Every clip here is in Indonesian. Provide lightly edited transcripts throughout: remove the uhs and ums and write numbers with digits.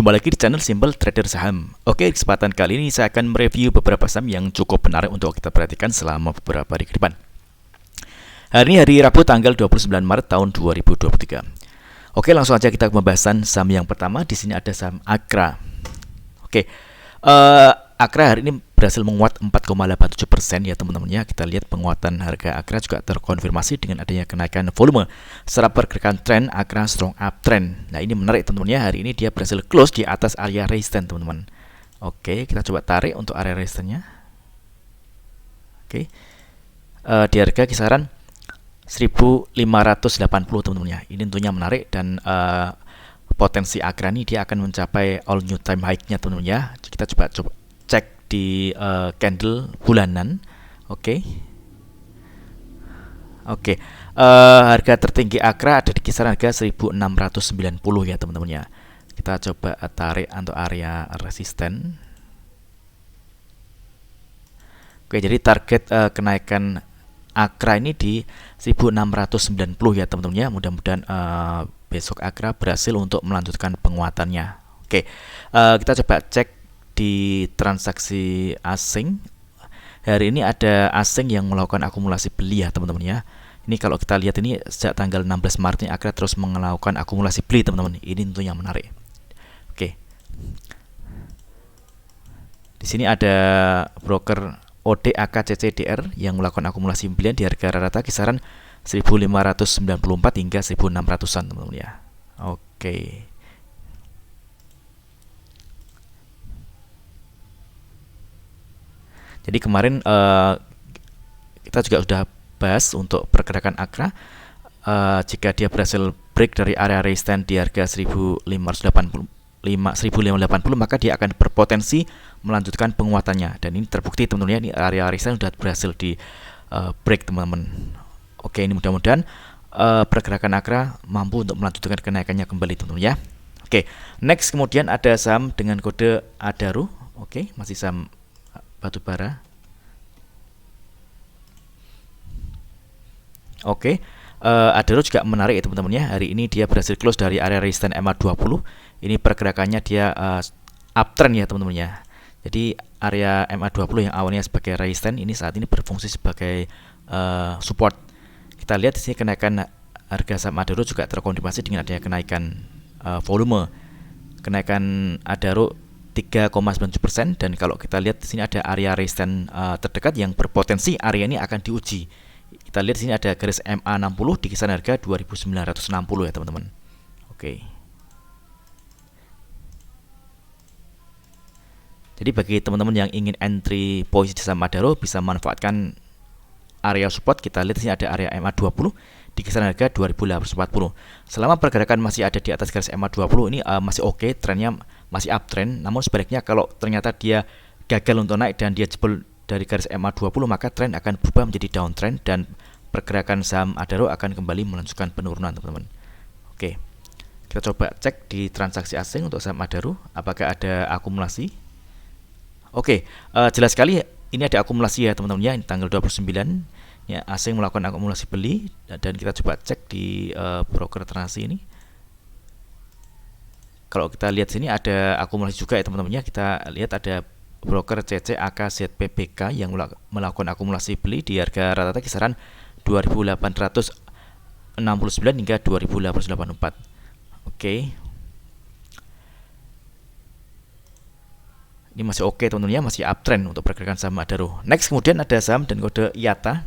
Jumpa lagi di channel Simple Trader Saham. Oke, di kesempatan kali ini saya akan mereview beberapa saham yang cukup menarik untuk kita perhatikan selama beberapa hari ke depan. Hari ini hari Rabu tanggal 29 Maret tahun 2023. Oke, langsung aja kita ke pembahasan saham yang pertama. Di sini ada saham Akra. Oke, Akra hari ini berhasil menguat 4,87% ya teman-teman ya. Kita lihat penguatan harga Akra juga terkonfirmasi dengan adanya kenaikan volume. Secara pergerakan tren, Akra strong uptrend. Nah, ini menarik teman-teman ya. Hari ini dia berhasil close di atas area resistance teman-teman. Oke, kita coba tarik untuk area resistance-nya. Oke. Di harga kisaran 1580 teman-teman ya. Ini tentunya menarik dan potensi Akra ini dia akan mencapai all new time high-nya teman-teman ya. Kita coba cek di candle bulanan. Oke. Harga tertinggi Akra ada di kisaran harga 1690 ya teman-teman ya. Kita coba tarik untuk area resisten. Oke, jadi target kenaikan Akra ini di 1690 ya teman-teman ya. Mudah-mudahan besok Akra berhasil untuk melanjutkan penguatannya. Oke, kita coba cek di transaksi asing. Hari ini ada asing yang melakukan akumulasi beli ya teman-teman ya. Ini kalau kita lihat ini sejak tanggal 16 Maret ini Akra terus melakukan akumulasi beli teman-teman. Ini tentunya menarik. Oke. Di sini ada broker ODAKCCDR yang melakukan akumulasi pembelian di harga rata kisaran 1594 hingga 1600-an teman-teman ya. Oke. Jadi kemarin kita juga sudah bahas untuk pergerakan Akra. Jika dia berhasil break dari area resistance di harga 1580 maka dia akan berpotensi melanjutkan penguatannya. Dan ini terbukti teman-teman ya, ini area resistance sudah berhasil di break teman-teman. Oke, ini mudah-mudahan pergerakan Akra mampu untuk melanjutkan kenaikannya kembali teman-teman ya. Oke, next kemudian ada saham dengan kode Adaro. Oke, masih saham batubara. Oke, Adaro juga menarik ya teman-teman ya. Hari ini dia berhasil close dari area resistance MA20. Ini pergerakannya dia uptrend ya teman-teman ya. Jadi area MA20 yang awalnya sebagai resistance ini saat ini berfungsi sebagai support. Kita lihat di sini kenaikan harga saham Adaro juga terkonfirmasi dengan adanya kenaikan volume. Kenaikan Adaro 3,97%, dan kalau kita lihat di sini ada area resistance terdekat yang berpotensi area ini akan diuji. Kita lihat di sini ada garis MA60 di kisaran harga 2960 ya teman-teman. Oke. Jadi bagi teman-teman yang ingin entry posisi saham Adaro bisa manfaatkan area support. Kita lihat di sini ada area MA20 di kisaran harga 2840. Selama pergerakan masih ada di atas garis MA20 ini masih oke, trennya masih uptrend. Namun sebaliknya kalau ternyata dia gagal untuk naik dan dia jebol dari garis MA20 maka tren akan berubah menjadi downtrend dan pergerakan saham Adaro akan kembali melanjutkan penurunan teman-teman. Oke. Kita coba cek di transaksi asing untuk saham Adaro apakah ada akumulasi. Oke, jelas sekali ini ada akumulasi ya teman-teman ya. Ini tanggal 29 ya, asing melakukan akumulasi beli dan kita coba cek di broker transaksi ini. Kalau kita lihat sini ada akumulasi juga ya teman-teman ya. Kita lihat ada broker CCAKZPBK yang melakukan akumulasi beli di harga rata-rata kisaran 2869 hingga 2884. Oke. Ini masih oke teman-teman ya, masih uptrend untuk pergerakan saham Adaro. Next kemudian ada saham dan kode IATA.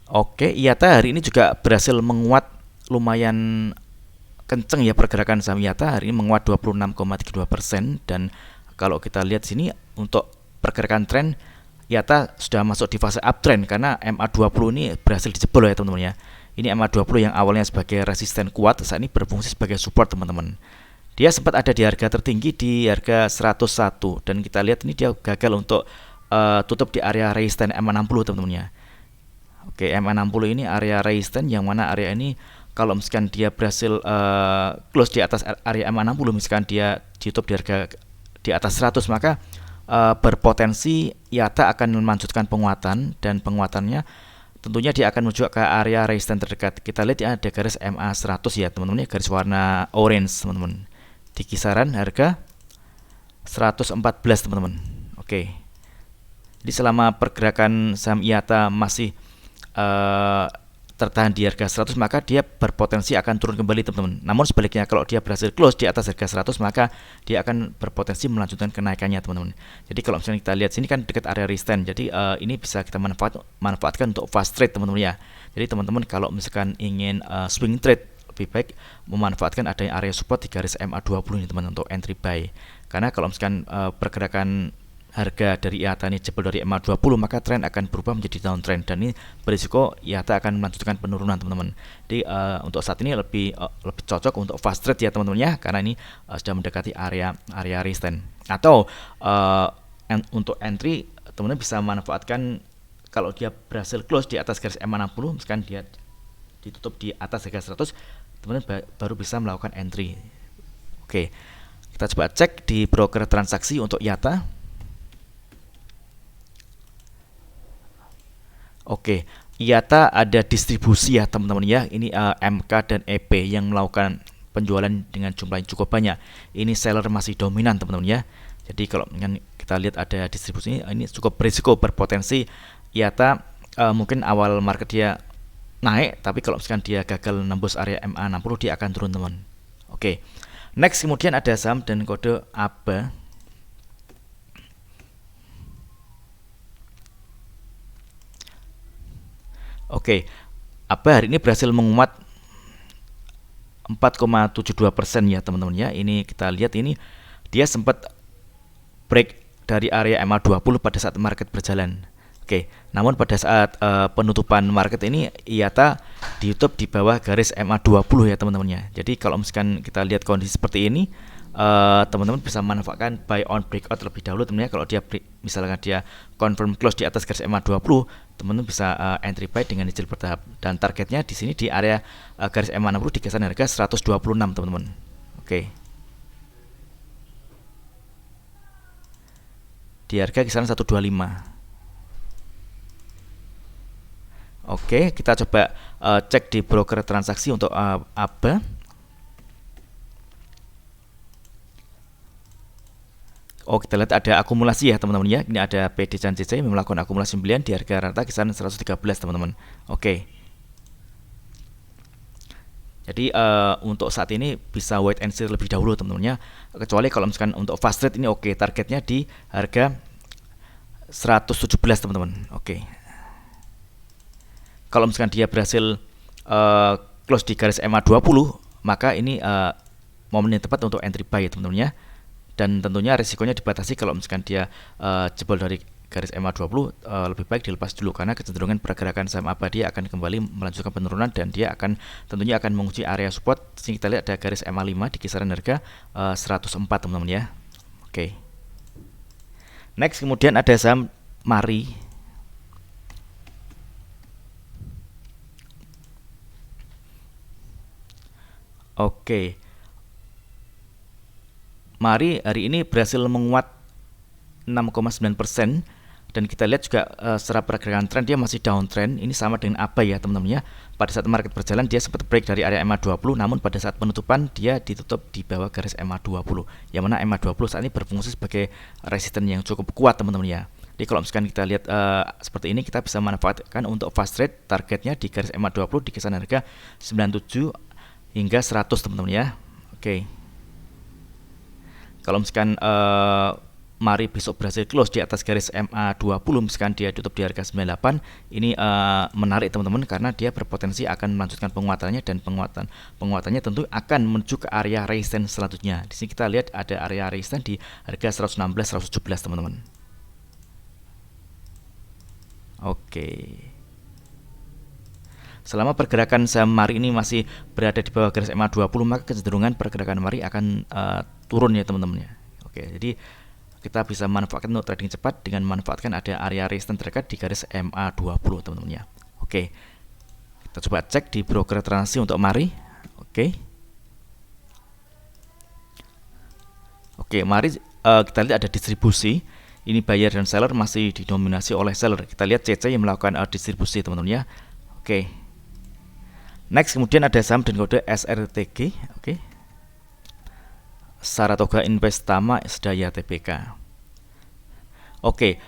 Oke, IATA hari ini juga berhasil menguat lumayan kenceng ya pergerakan saham IATA. Hari ini menguat 26,32%, dan kalau kita lihat sini untuk pergerakan tren IATA sudah masuk di fase uptrend karena MA20 ini berhasil dijebol ya teman-teman ya. Ini MA20 yang awalnya sebagai resisten kuat saat ini berfungsi sebagai support teman-teman. Dia sempat ada di harga tertinggi di harga 101 dan kita lihat ini dia gagal untuk tutup di area resisten MA60 teman-teman ya. Oke, MA60 ini area resisten yang mana area ini kalau misalkan dia berhasil close di atas area MA60, misalkan dia tutup di harga di atas 100 maka berpotensi IATA akan melanjutkan penguatan dan penguatannya tentunya dia akan menuju ke area resistance terdekat. Kita lihat ya, ada garis MA 100 ya teman-teman ya, garis warna orange teman-teman, di kisaran harga 114 teman-teman. Oke. Jadi selama pergerakan saham IATA masih tertahan di harga 100, maka dia berpotensi akan turun kembali teman-teman. Namun sebaliknya, kalau dia berhasil close di atas harga 100, maka dia akan berpotensi melanjutkan kenaikannya teman-teman. Jadi kalau misalnya kita lihat sini kan dekat area resistance, jadi ini bisa kita manfaatkan untuk fast trade teman-teman ya. Jadi teman-teman kalau misalkan ingin swing trade, lebih baik memanfaatkan adanya area support di garis MA20 ini teman-teman untuk entry buy. Karena kalau misalkan pergerakan harga dari IATA ini jebol dari MA20, maka tren akan berubah menjadi downtrend, dan ini berisiko IATA akan melanjutkan penurunan teman-teman. Jadi untuk saat ini lebih cocok untuk fast trade ya teman-teman ya, karena ini sudah mendekati area resistance. Atau untuk entry, teman-teman bisa manfaatkan kalau dia berhasil close di atas garis MA60, misalkan dia ditutup di atas harga 100, teman-teman baru bisa melakukan entry. Oke, kita coba cek di broker transaksi untuk IATA. Oke, IATA ada distribusi ya teman-teman ya. Ini MK dan EP yang melakukan penjualan dengan jumlah yang cukup banyak. Ini seller masih dominan teman-teman ya. Jadi kalau kita lihat ada distribusi ini cukup berisiko, berpotensi IATA mungkin awal market dia naik, tapi kalau misalkan dia gagal nembus area MA60, dia akan turun teman. Oke. Next, kemudian ada saham dan kode ABA. Oke, ABA hari ini berhasil menguat 4,72% ya teman-teman ya. Ini kita lihat, ini dia sempat break dari area MA20 pada saat market berjalan. Oke, namun pada saat penutupan market ini IATA ditutup di bawah garis MA20 ya teman-teman ya. Jadi kalau misalkan kita lihat kondisi seperti ini, teman-teman bisa manfaatkan buy on breakout terlebih dahulu teman-teman ya. Kalau dia misalkan dia confirm close di atas garis MA20, teman-teman bisa entry buy dengan cicil bertahap, dan targetnya di sini di area garis MA60 di kisaran harga 126 teman-teman. Oke. Di harga kisaran 125. Oke, kita coba cek di broker transaksi untuk ABA. Oh, kita lihat ada akumulasi ya teman-teman ya. Ini ada PD dan CC melakukan akumulasi pembelian di harga rata kisaran 113 teman-teman. Oke. Jadi untuk saat ini bisa wait and see lebih dahulu teman-teman ya. Kecuali kalau misalkan untuk fast trade ini oke, targetnya di harga 117 teman-teman. Oke. Kalau misalkan dia berhasil close di garis MA20, maka ini momen yang tepat untuk entry buy teman-teman ya. Dan tentunya risikonya dibatasi kalau misalkan dia jebol dari garis MA20, lebih baik dilepas dulu, karena kecenderungan pergerakan saham ABA dia akan kembali melanjutkan penurunan, dan dia akan tentunya akan menguji area support. Sini kita lihat ada garis MA5 di kisaran harga 104 teman-teman ya. Oke. Next, kemudian ada saham Mari. Oke. Mari hari ini berhasil menguat 6,9%, dan kita lihat juga secara pergerakan tren dia masih downtrend. Ini sama dengan ABA ya teman-teman ya. Pada saat market berjalan dia sempat break dari area MA20, namun pada saat penutupan dia ditutup di bawah garis MA20, yang mana MA20 saat ini berfungsi sebagai resisten yang cukup kuat teman-teman ya. Jadi kalau misalkan kita lihat seperti ini, kita bisa manfaatkan untuk fast trade, targetnya di garis MA20 di kisaran harga 97 hingga 100 teman-teman ya. Oke. Kalau misalkan Mari besok berhasil close di atas garis MA20, misalkan dia tutup di harga 98, ini menarik teman-teman, karena dia berpotensi akan melanjutkan penguatannya, dan penguatannya tentu akan menuju ke area resistance selanjutnya. Di sini kita lihat ada area resistance di harga 116 117 teman-teman. Oke. Selama pergerakan saham Mari ini masih berada di bawah garis MA20, maka kecenderungan pergerakan Mari akan turun ya teman-teman ya. Oke, jadi kita bisa manfaatkan untuk trading cepat dengan memanfaatkan ada area resistance terdekat di garis MA20 teman-teman ya. Oke. Kita coba cek di broker transaksi untuk Mari. Oke. Oke, Mari kita lihat ada distribusi. Ini buyer dan seller masih didominasi oleh seller. Kita lihat CC yang melakukan distribusi teman-teman ya. Oke. Next kemudian ada saham dengan kode SRTG. Oke. Saratoga Investama Sedaya Tbk. Oke,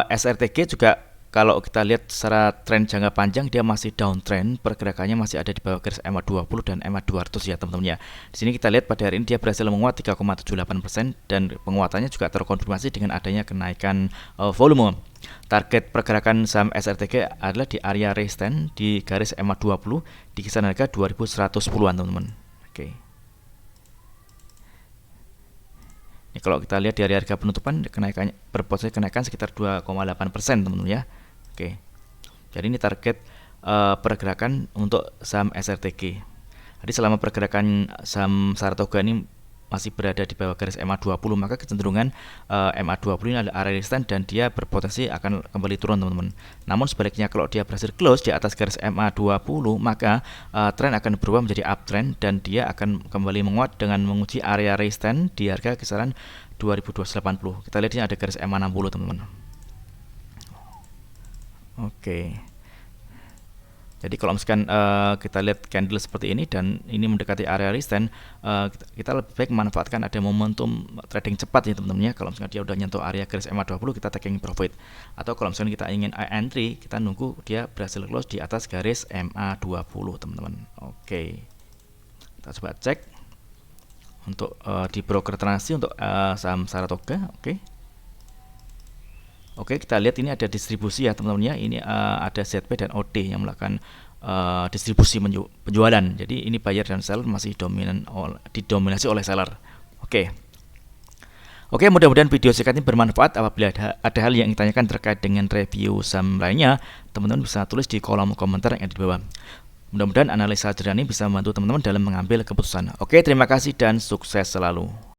SRTG juga kalau kita lihat secara tren jangka panjang dia masih downtrend, pergerakannya masih ada di bawah garis EMA 20 dan EMA 200 ya teman-teman ya. Di sini kita lihat pada hari ini dia berhasil menguat 3,78% dan penguatannya juga terkonfirmasi dengan adanya kenaikan volume. Target pergerakan saham SRTG adalah di area resistance di garis EMA 20 di kisaran harga 2110-an teman-teman. Oke. Ini kalau kita lihat dari harga penutupan kenaikannya berpotensi kenaikan sekitar 2,8% teman-teman ya. Oke. Jadi ini target pergerakan untuk saham SRTG. Jadi selama pergerakan saham Saratoga ini masih berada di bawah garis EMA 20, maka kecenderungan EMA 20 ini adalah area resistance dan dia berpotensi akan kembali turun teman-teman. Namun sebaliknya kalau dia berhasil close di atas garis EMA 20, maka tren akan berubah menjadi uptrend dan dia akan kembali menguat dengan menguji area resistance di harga kisaran 2280. Kita lihat ini ada garis EMA 60 teman-teman. Oke. Jadi kalau misalkan kita lihat candle seperti ini dan ini mendekati area resistance, kita lebih baik memanfaatkan ada momentum trading cepat ya teman-teman ya. Kalau misalkan dia udah nyentuh area garis EMA 20, kita taking profit. Atau kalau misalkan kita ingin entry, kita nunggu dia berhasil close di atas garis EMA 20 teman-teman. Oke. Kita coba cek untuk di broker transaksi untuk saham Saratoga. Oke, kita lihat ini ada distribusi ya teman-teman ya. Ini ada ZP dan OD yang melakukan distribusi penjualan. Jadi ini buyer dan seller masih didominasi oleh seller. Oke, mudah-mudahan video singkat ini bermanfaat. Apabila ada hal yang ingin ditanyakan terkait dengan review saham lainnya, teman-teman bisa tulis di kolom komentar yang ada di bawah. Mudah-mudahan analisa sederhana ini bisa membantu teman-teman dalam mengambil keputusan. Oke, terima kasih dan sukses selalu.